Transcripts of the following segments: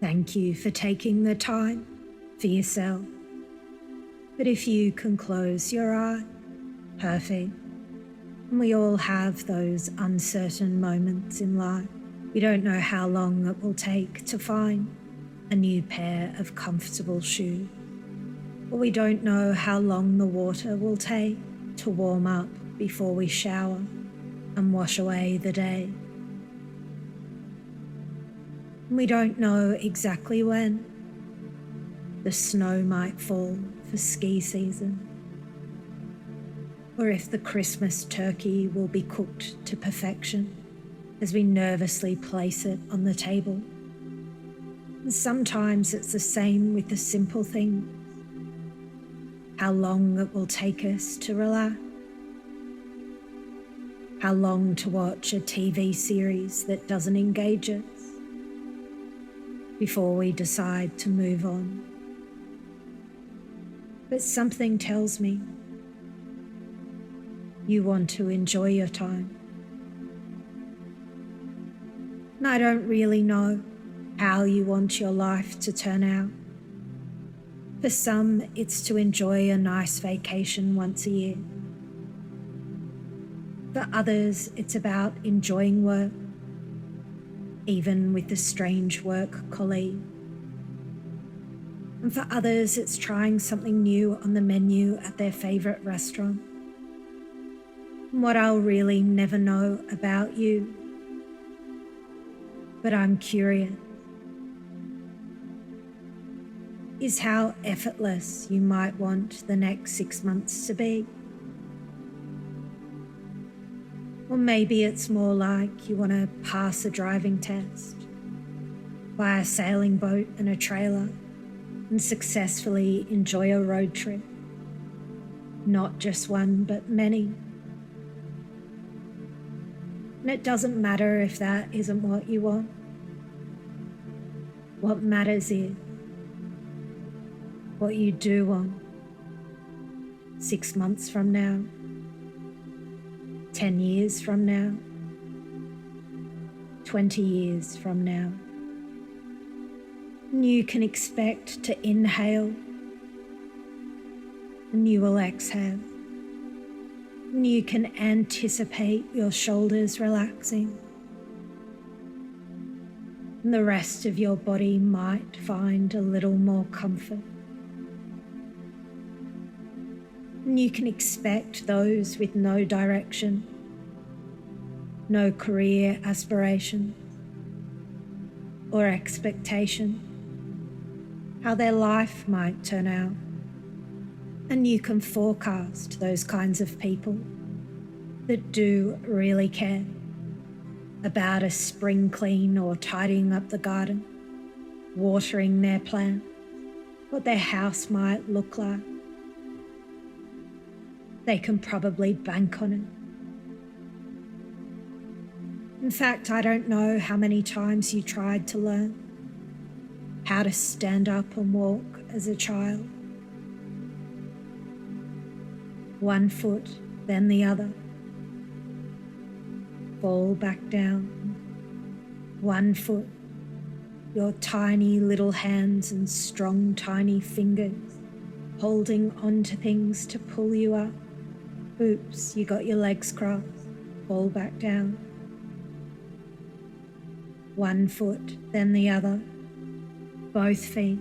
Thank you for taking the time for yourself. But if you can close your eye, perfect. And we all have those uncertain moments in life. We don't know how long it will take to find a new pair of comfortable shoes. Or we don't know how long the water will take to warm up before we shower and wash away the day. We don't know exactly when the snow might fall for ski season, or if the Christmas turkey will be cooked to perfection as we nervously place it on the table. And sometimes it's the same with the simple things, how long it will take us to relax, how long to watch a TV series that doesn't engage us before we decide to move on. But something tells me you want to enjoy your time. And I don't really know how you want your life to turn out. For some, it's to enjoy a nice vacation once a year. For others, it's about enjoying work, even with a strange work colleague. And for others, it's trying something new on the menu at their favourite restaurant. And what I'll really never know about you, but I'm curious, is how effortless you might want the next 6 months to be. Or maybe it's more like you want to pass a driving test, buy a sailing boat and a trailer, and successfully enjoy a road trip. Not just one, but many. And it doesn't matter if that isn't what you want. What matters is what you do want 6 months from now, 10 years from now, 20 years from now. And you can expect to inhale, and you will exhale. And you can anticipate your shoulders relaxing, and the rest of your body might find a little more comfort. And you can expect those with no direction, no career aspiration or expectation, how their life might turn out. And you can forecast those kinds of people that do really care about a spring clean or tidying up the garden, watering their plants, what their house might look like. They can probably bank on it. In fact, I don't know how many times you tried to learn how to stand up and walk as a child. One foot, then the other. Fall back down. One foot, your tiny little hands and strong tiny fingers holding onto things to pull you up. Oops, you got your legs crossed. Fall back down. One foot, then the other. Both feet.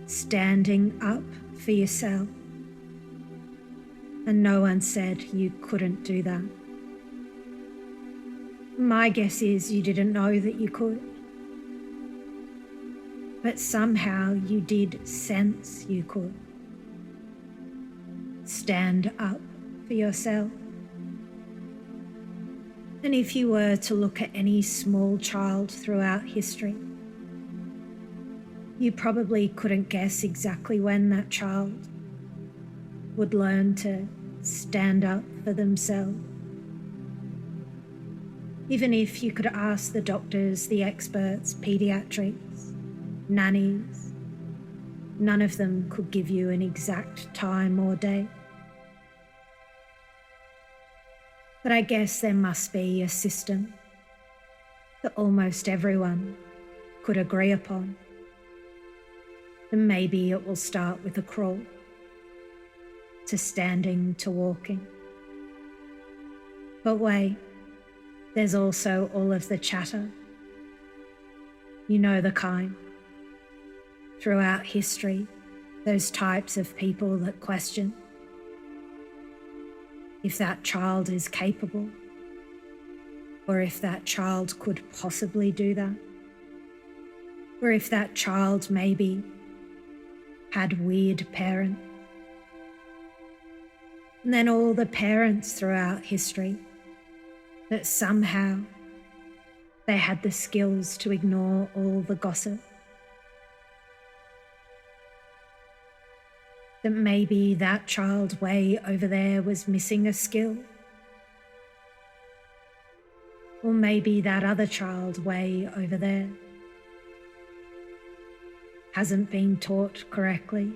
Standing up for yourself. And no one said you couldn't do that. My guess is you didn't know that you could. But somehow you did sense you could. Stand up for yourself. And if you were to look at any small child throughout history, you probably couldn't guess exactly when that child would learn to stand up for themselves. Even if you could ask the doctors, the experts, pediatrics, nannies, none of them could give you an exact time or date. But I guess there must be a system that almost everyone could agree upon, then maybe it will start with a crawl, to standing, to walking. But wait, there's also all of the chatter. You know the kind. Throughout history, those types of people that question if that child is capable, or if that child could possibly do that, or if that child maybe had weird parents. And then all the parents throughout history that somehow they had the skills to ignore all the gossip. That maybe that child way over there was missing a skill. Or maybe that other child way over there hasn't been taught correctly.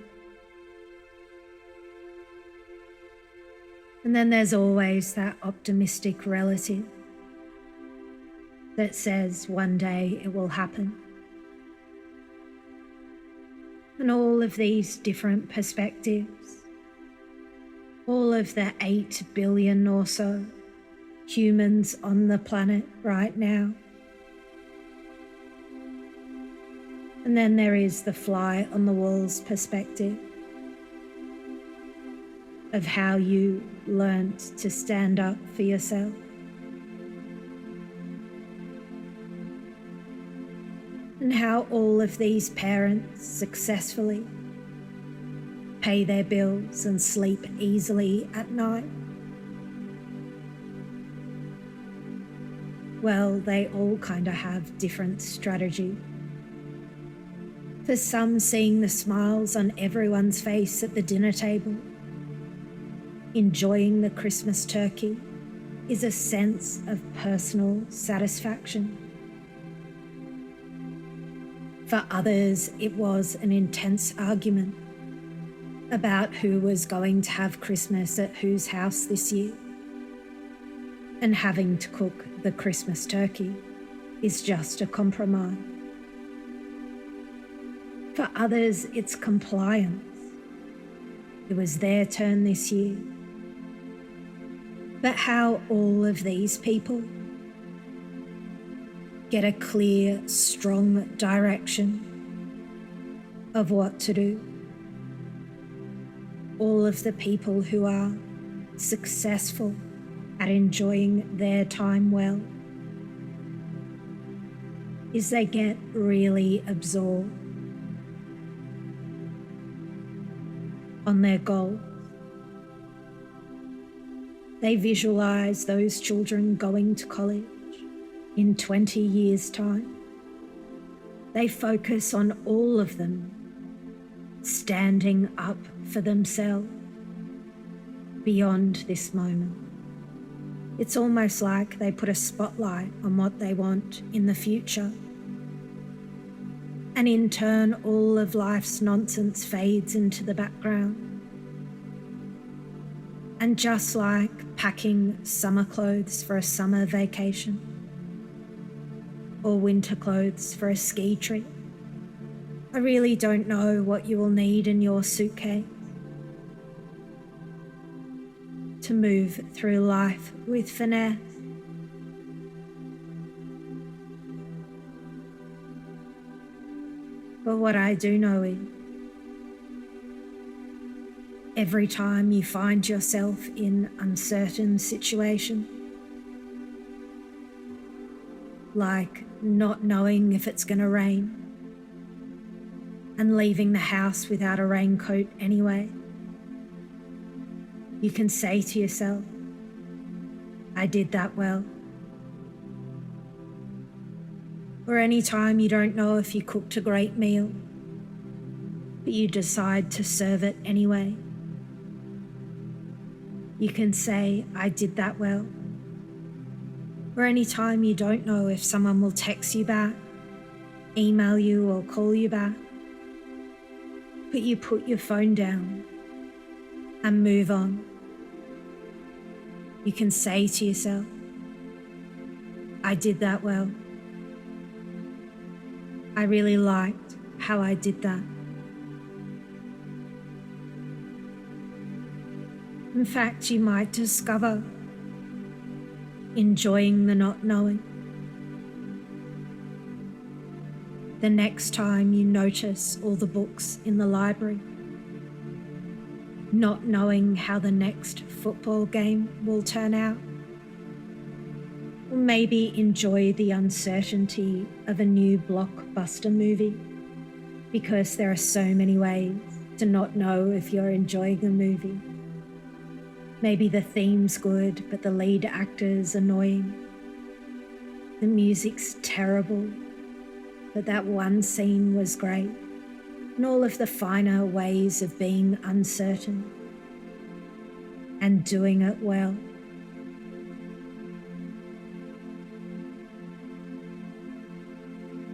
And then there's always that optimistic relative that says one day it will happen. And all of these different perspectives, all of the 8 billion or so humans on the planet right now. And then there is the fly on the wall's perspective of how you learnt to stand up for yourself. And how all of these parents successfully pay their bills and sleep easily at night. Well, they all kind of have different strategy. For some, seeing the smiles on everyone's face at the dinner table, enjoying the Christmas turkey, is a sense of personal satisfaction. For others, it was an intense argument about who was going to have Christmas at whose house this year. And having to cook the Christmas turkey is just a compromise. For others, it's compliance. It was their turn this year. But how all of these people get a clear, strong direction of what to do. All of the people who are successful at enjoying their time well is they get really absorbed on their goals. They visualize those children going to college in 20 years' time. They focus on all of them standing up for themselves beyond this moment. It's almost like they put a spotlight on what they want in the future. And in turn, all of life's nonsense fades into the background. And just like packing summer clothes for a summer vacation, or winter clothes for a ski trip, I really don't know what you will need in your suitcase to move through life with finesse. But what I do know is, every time you find yourself in uncertain situations, like not knowing if it's going to rain and leaving the house without a raincoat anyway, you can say to yourself, I did that well. Or any time you don't know if you cooked a great meal, but you decide to serve it anyway, you can say, I did that well. Or any time you don't know if someone will text you back, email you, or call you back, but you put your phone down and move on, you can say to yourself, I did that well. I really liked how I did that. In fact, you might discover enjoying the not knowing. The next time you notice all the books in the library, not knowing how the next football game will turn out, or maybe enjoy the uncertainty of a new blockbuster movie, because there are so many ways to not know if you're enjoying a movie. Maybe the theme's good, but the lead actor's annoying. The music's terrible, but that one scene was great. And all of the finer ways of being uncertain and doing it well.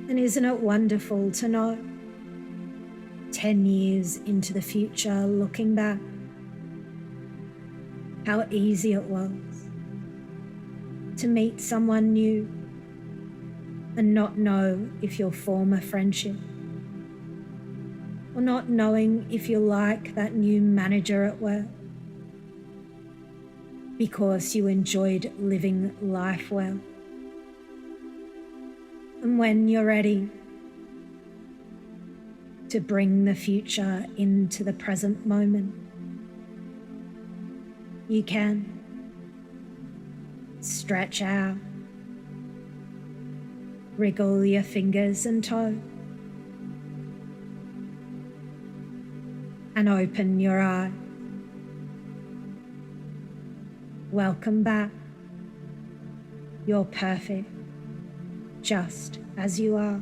And isn't it wonderful to know, 10 years into the future, looking back, how easy it was to meet someone new and not know if you'll form a friendship, or not knowing if you'll like that new manager at work, because you enjoyed living life well. And when you're ready to bring the future into the present moment, you can stretch out, wriggle your fingers and toes, and open your eyes. Welcome back. You're perfect, just as you are.